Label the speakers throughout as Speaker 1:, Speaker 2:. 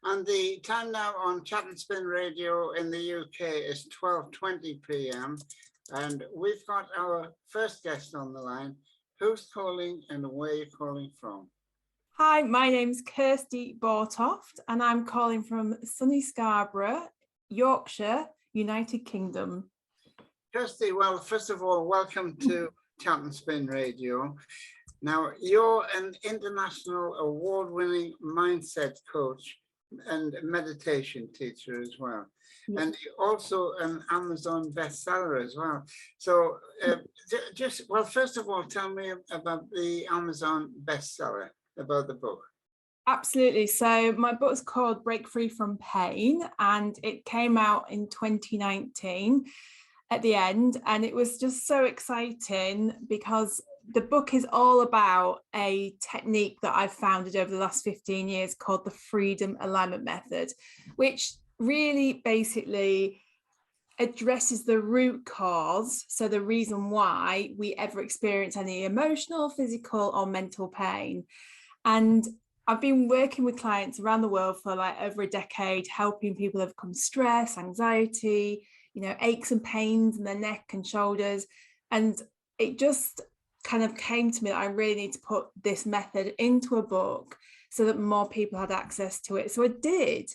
Speaker 1: And the time now on Chat and Spin Radio in the UK is 12:20 p.m. And we've got our first guest on the line. Who's calling and where are you calling from?
Speaker 2: Hi, my name's Kirsty Bortoft and I'm calling from sunny Scarborough, Yorkshire, United Kingdom.
Speaker 1: Kirsty, well, first of all, welcome to Chat and Spin Radio. Now, you're an international award-winning mindset coach and meditation teacher as well. Yeah. And you're also an Amazon bestseller as well. So first of all, tell me about the Amazon bestseller, about the book.
Speaker 2: Absolutely. So my book's called Break Free from Pain and it came out in 2019 at the end. And it was just so exciting because the book is all about a technique that I've founded over the last 15 years called the Freedom Alignment Method, which really basically addresses the root cause. So the reason why we ever experience any emotional, physical or mental pain. And I've been working with clients around the world for like over a decade, helping people overcome stress, anxiety, aches and pains in their neck and shoulders. And it just kind of came to me that I really need to put this method into a book so that more people had access to it. So I did.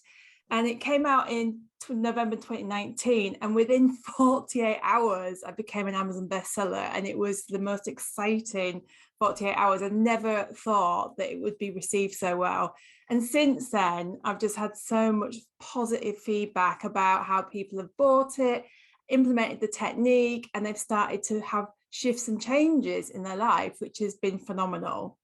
Speaker 2: And it came out in November 2019. And within 48 hours, I became an Amazon bestseller. And it was the most exciting 48 hours. I never thought that it would be received so well. And since then, I've just had so much positive feedback about how people have bought it, implemented the technique, and they've started to have shifts and changes in their life, which has been phenomenal.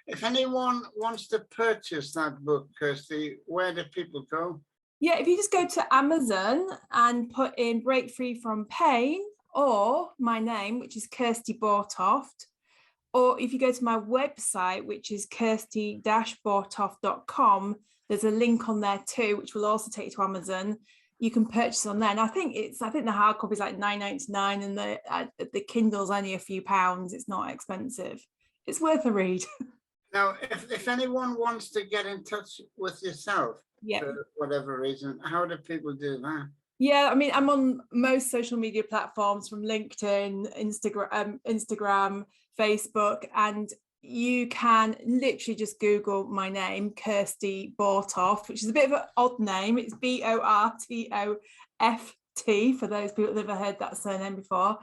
Speaker 1: If anyone wants to purchase that book, Kirsty, where do people go?
Speaker 2: Yeah, if you just go to Amazon and put in Break Free from Pain or my name, which is Kirsty Bortoft, or if you go to my website, which is kirsty-bortoft.com, there's a link on there too, which will also take you to Amazon. You can purchase on there. And I think the hard copy is like $9.99 and the Kindle's only a few pounds. It's not expensive. It's worth a read.
Speaker 1: Now, if anyone wants to get in touch with yourself, for whatever reason, how do people do that?
Speaker 2: Yeah, I mean, I'm on most social media platforms from LinkedIn, Instagram, Facebook, and you can literally just Google my name, Kirsty Bortoft, which is a bit of an odd name. It's Bortoft for those people that have never heard that surname before.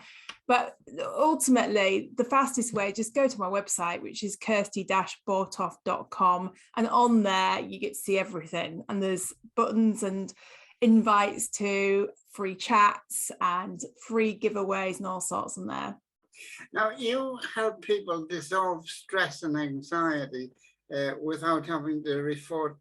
Speaker 2: But ultimately, the fastest way, just go to my website, which is kirsty-bortoft.com. And on there, you get to see everything. And there's buttons and invites to free chats and free giveaways and all sorts on there.
Speaker 1: Now, you help people dissolve stress and anxiety without having to refer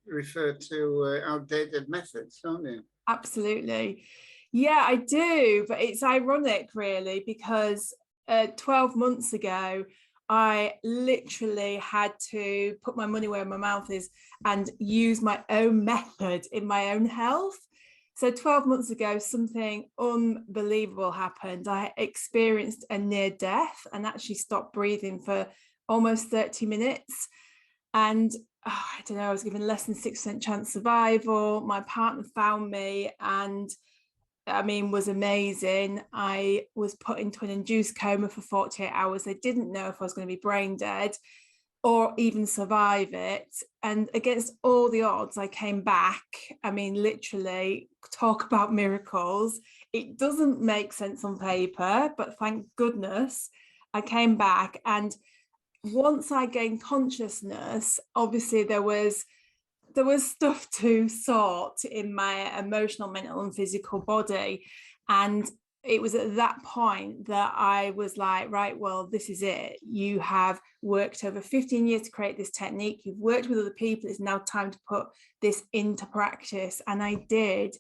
Speaker 1: to outdated methods, don't you?
Speaker 2: Absolutely. Yeah, I do. But it's ironic, really, because 12 months ago, I literally had to put my money where my mouth is and use my own method in my own health. So 12 months ago, something unbelievable happened. I experienced a near death and actually stopped breathing for almost 30 minutes. And I don't know, I was given less than 6% chance survival. My partner found me and was amazing. I was put into an induced coma for 48 hours. They didn't know if I was going to be brain dead or even survive it. And against all the odds, I came back. Literally, talk about miracles. It doesn't make sense on paper, but thank goodness I came back. And once I gained consciousness, obviously there was stuff to sort in my emotional, mental and physical body. And it was at that point that I was like, right, well, this is it. You have worked over 15 years to create this technique. You've worked with other people. It's now time to put this into practice. And I did.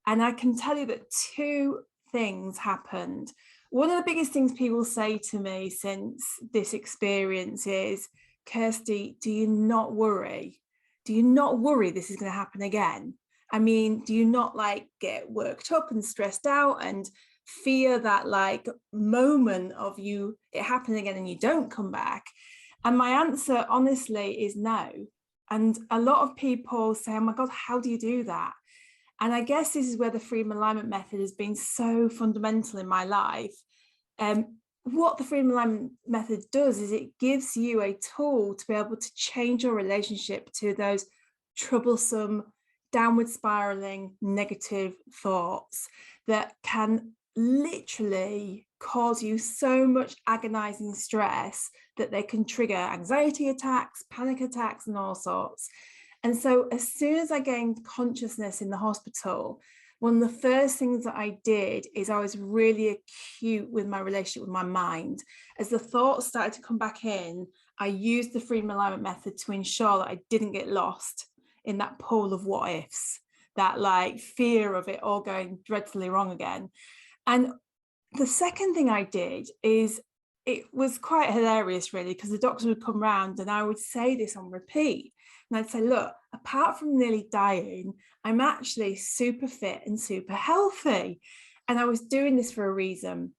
Speaker 2: And I can tell you that two things happened. One of the biggest things people say to me since this experience is, Kirsty, do you not worry? Do you not worry this is going to happen again? Do you not get worked up and stressed out and fear that moment of it happening again and you don't come back? And my answer honestly is no. And a lot of people say, oh my God, how do you do that? And I guess this is where the freedom alignment method has been so fundamental in my life. What the freedom alignment method does is it gives you a tool to be able to change your relationship to those troublesome, downward spiraling, negative thoughts that can literally cause you so much agonizing stress that they can trigger anxiety attacks, panic attacks, and all sorts. And so as soon as I gained consciousness in the hospital, one of the first things that I did is I was really acute with my relationship with my mind. As the thoughts started to come back in, I used the freedom alignment method to ensure that I didn't get lost in that pool of what ifs, that like fear of it all going dreadfully wrong again. And the second thing I did is, it was quite hilarious really, because the doctors would come round and I would say this on repeat. And I'd say, look, apart from nearly dying, I'm actually super fit and super healthy. And I was doing this for a reason.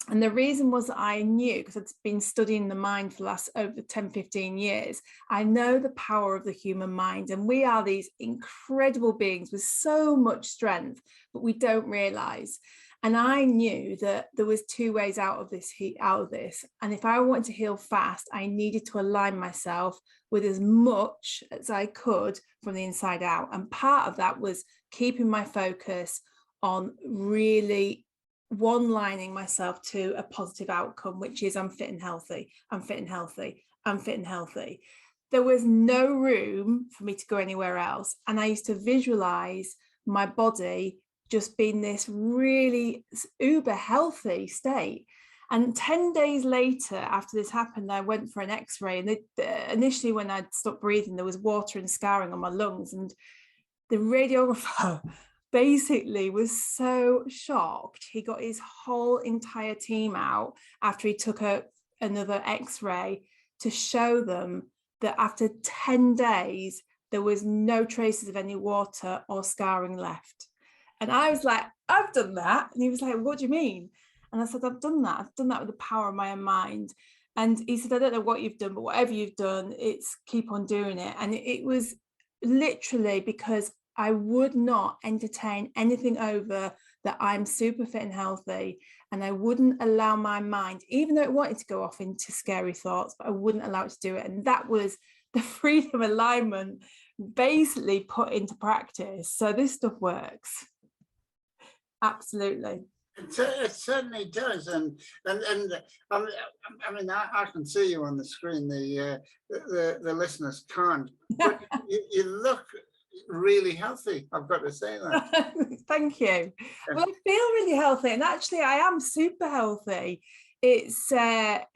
Speaker 2: And the reason was that I knew, because I'd been studying the mind for the last over 10, 15 years, I know the power of the human mind. And we are these incredible beings with so much strength, but we don't realize. And I knew that there was two ways out of this. And if I wanted to heal fast, I needed to align myself with as much as I could from the inside out. And part of that was keeping my focus on really one-lining myself to a positive outcome, which is I'm fit and healthy, I'm fit and healthy, I'm fit and healthy. There was no room for me to go anywhere else. And I used to visualize my body just being this really uber healthy state. And 10 days later, after this happened, I went for an x-ray, and initially when I'd stopped breathing, there was water and scarring on my lungs. And the radiographer basically was so shocked. He got his whole entire team out after he took another x-ray to show them that after 10 days, there was no traces of any water or scarring left. And I was like, I've done that. And he was like, what do you mean? And I said, I've done that. I've done that with the power of my own mind. And he said, I don't know what you've done, but whatever you've done, it's keep on doing it. And it was literally because I would not entertain anything over that I'm super fit and healthy. And I wouldn't allow my mind, even though it wanted to go off into scary thoughts, but I wouldn't allow it to do it. And that was the freedom alignment basically put into practice. So this stuff works. Absolutely.
Speaker 1: It certainly does, and I mean, I can see you on the screen. The listeners can't. But you look really healthy. I've got to say that.
Speaker 2: Thank you. Well, I feel really healthy, and actually, I am super healthy. It's
Speaker 1: after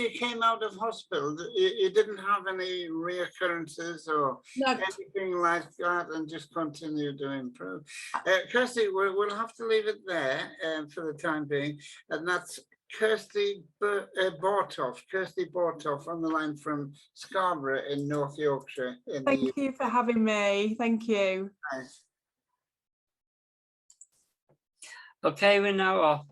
Speaker 1: you came out of hospital, you didn't have any reoccurrences or anything like that, and just continue to improve. Kirsty, we'll have to leave it there for the time being, and that's Kirsty Bortoff on the line from Scarborough in North Yorkshire.
Speaker 2: Thank you for having me. Thank you.
Speaker 1: Nice.
Speaker 3: Okay, we're now off.